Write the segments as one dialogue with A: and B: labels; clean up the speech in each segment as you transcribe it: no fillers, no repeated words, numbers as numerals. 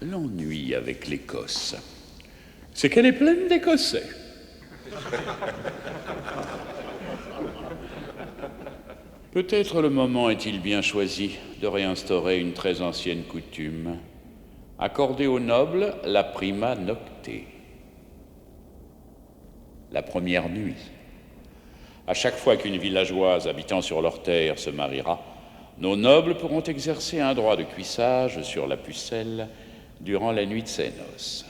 A: L'ennui avec l'Écosse, c'est qu'elle est pleine d'Écossais. Peut-être le moment est-il bien choisi de réinstaurer une très ancienne coutume, accorder aux nobles la prima nocte, la première nuit. À chaque fois qu'une villageoise habitant sur leur terre se mariera, nos nobles pourront exercer un droit de cuissage sur la pucelle durant la nuit de ses noces.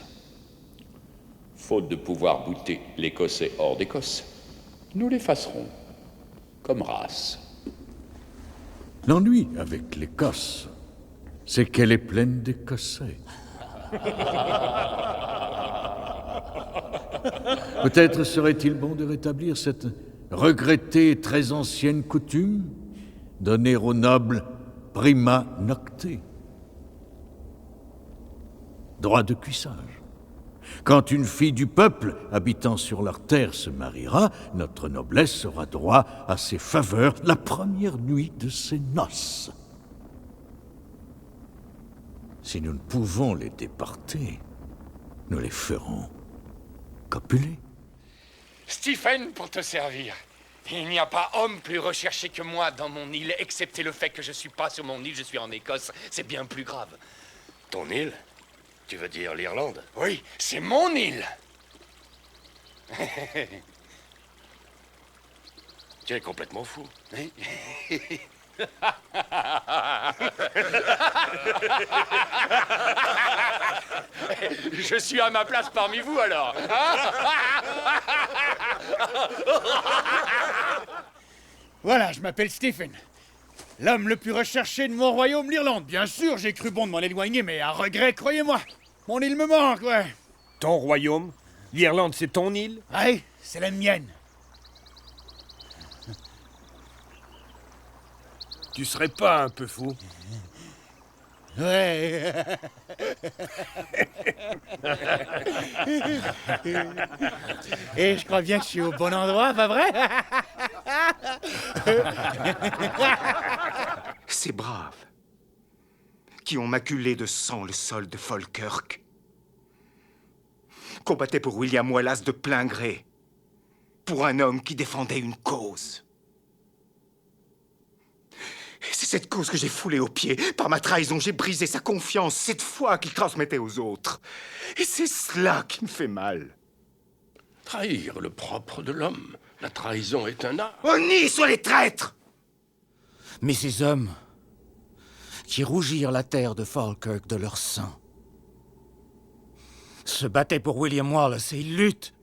A: Faute de pouvoir bouter l'Écossais hors d'Écosse, nous l'effacerons comme race.
B: L'ennui avec l'Écosse, c'est qu'elle est pleine d'Écossais. Peut-être serait-il bon de rétablir cette regrettée et très ancienne coutume, donner aux nobles prima nocte, droit de cuissage. Quand une fille du peuple habitant sur leur terre se mariera, notre noblesse aura droit à ses faveurs la première nuit de ses noces. Si nous ne pouvons les déporter, nous les ferons copuler.
C: Stephen, pour te servir. Il n'y a pas homme plus recherché que moi dans mon île, excepté le fait que je suis pas sur mon île, je suis en Écosse. C'est bien plus grave.
D: Ton île? Tu veux dire l'Irlande?
C: Oui, c'est mon île.
D: Tu es complètement fou.
C: Je suis à ma place parmi vous, alors.
E: Voilà, je m'appelle Stephen. L'homme le plus recherché de mon royaume, l'Irlande. Bien sûr, j'ai cru bon de m'en éloigner, mais à regret, croyez-moi. Mon île me manque, ouais.
F: Ton royaume? L'Irlande, c'est ton île?
E: Ouais, c'est la mienne.
F: Tu serais pas un peu fou?
E: Ouais. Et je crois bien que je suis au bon endroit, pas vrai?
G: Ces braves qui ont maculé de sang le sol de Falkirk combattaient pour William Wallace de plein gré, pour un homme qui défendait une cause. Et c'est cette cause que j'ai foulée aux pieds. Par ma trahison, j'ai brisé sa confiance, cette foi qu'il transmettait aux autres. Et c'est cela qui me fait mal.
D: Trahir le propre de l'homme. La trahison est un art.
G: Honnis sur les traîtres!
H: Mais ces hommes qui rougirent la terre de Falkirk de leur sang se battaient pour William Wallace et ils luttent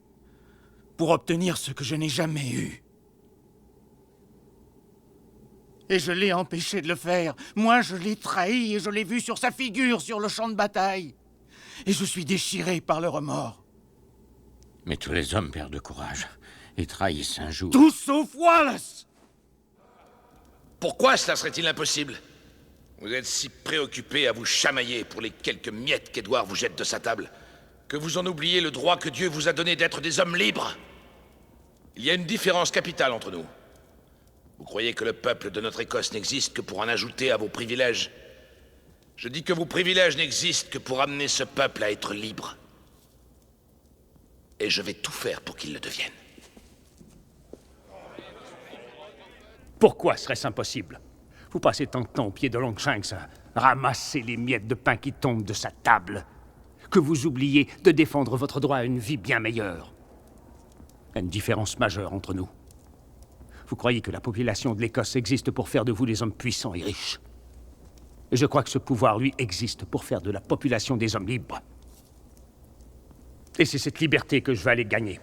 H: pour obtenir ce que je n'ai jamais eu. Et je l'ai empêché de le faire. Moi, je l'ai trahi et je l'ai vu sur sa figure sur le champ de bataille. Et je suis déchiré par le remords.
I: Mais tous les hommes perdent courage et trahissent un jour.
H: Tous sauf Wallace!
C: Pourquoi cela serait-il impossible? Vous êtes si préoccupé à vous chamailler pour les quelques miettes qu'Édouard vous jette de sa table, que vous en oubliez le droit que Dieu vous a donné d'être des hommes libres. Il y a une différence capitale entre nous. Vous croyez que le peuple de notre Écosse n'existe que pour en ajouter à vos privilèges? Je dis que vos privilèges n'existent que pour amener ce peuple à être libre. Et je vais tout faire pour qu'il le devienne.
F: Pourquoi serait-ce impossible? Vous passez tant de temps au pied de Longshanks à ramasser les miettes de pain qui tombent de sa table, que vous oubliez de défendre votre droit à une vie bien meilleure. Il y a une différence majeure entre nous. Vous croyez que la population de l'Écosse existe pour faire de vous des hommes puissants et riches. Et je crois que ce pouvoir, lui, existe pour faire de la population des hommes libres. Et c'est cette liberté que je vais aller gagner.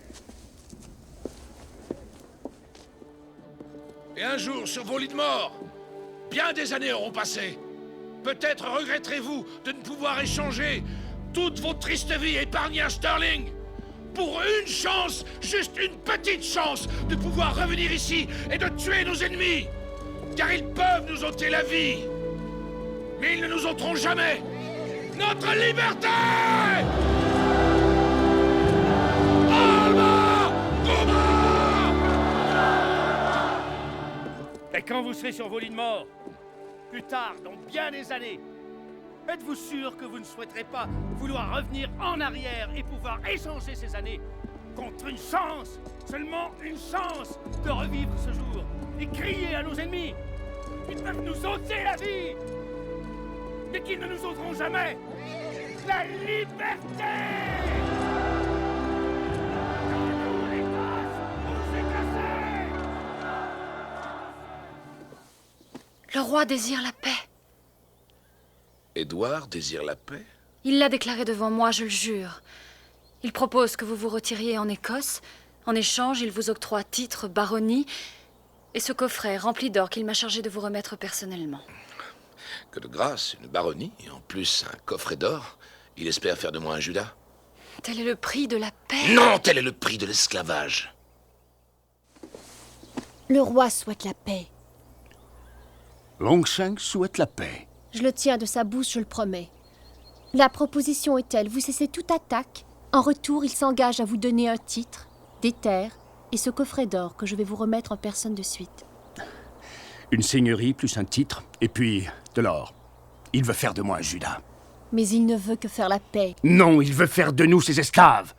C: Et un jour, sur vos lits de mort, bien des années auront passé. Peut-être regretterez-vous de ne pouvoir échanger toute votre triste vie épargnée à Stirling pour une chance, juste une petite chance, de pouvoir revenir ici et de tuer nos ennemis. Car ils peuvent nous ôter la vie, mais ils ne nous ôteront jamais notre liberté! Allemagne!
F: quand vous serez sur vos lits de mort, plus tard, dans bien des années, êtes-vous sûr que vous ne souhaiterez pas vouloir revenir en arrière et pouvoir échanger ces années contre une chance, seulement une chance, de revivre ce jour et crier à nos ennemis qu'ils peuvent nous ôter la vie, mais qu'ils ne nous ôteront jamais la liberté! Donnons les gosses, on s'est cassé!
J: Le roi désire la paix.
C: Édouard désire la paix?
J: Il l'a déclaré devant moi, je le jure. Il propose que vous vous retiriez en Écosse. En échange, il vous octroie titre, baronnie et ce coffret rempli d'or qu'il m'a chargé de vous remettre personnellement.
C: Que de grâce, une baronnie, et en plus un coffret d'or. Il espère faire de moi un Judas.
J: Tel est le prix de la paix.
C: Non, tel est le prix de l'esclavage.
K: Le roi souhaite la paix.
F: Longshanks souhaite la paix.
K: Je le tiens de sa bouche, je le promets. La proposition est telle, vous cessez toute attaque. En retour, il s'engage à vous donner un titre, des terres et ce coffret d'or que je vais vous remettre en personne de suite.
F: Une seigneurie plus un titre, et puis de l'or. Il veut faire de moi un Judas.
K: Mais il ne veut que faire la paix.
F: Non, il veut faire de nous ses esclaves.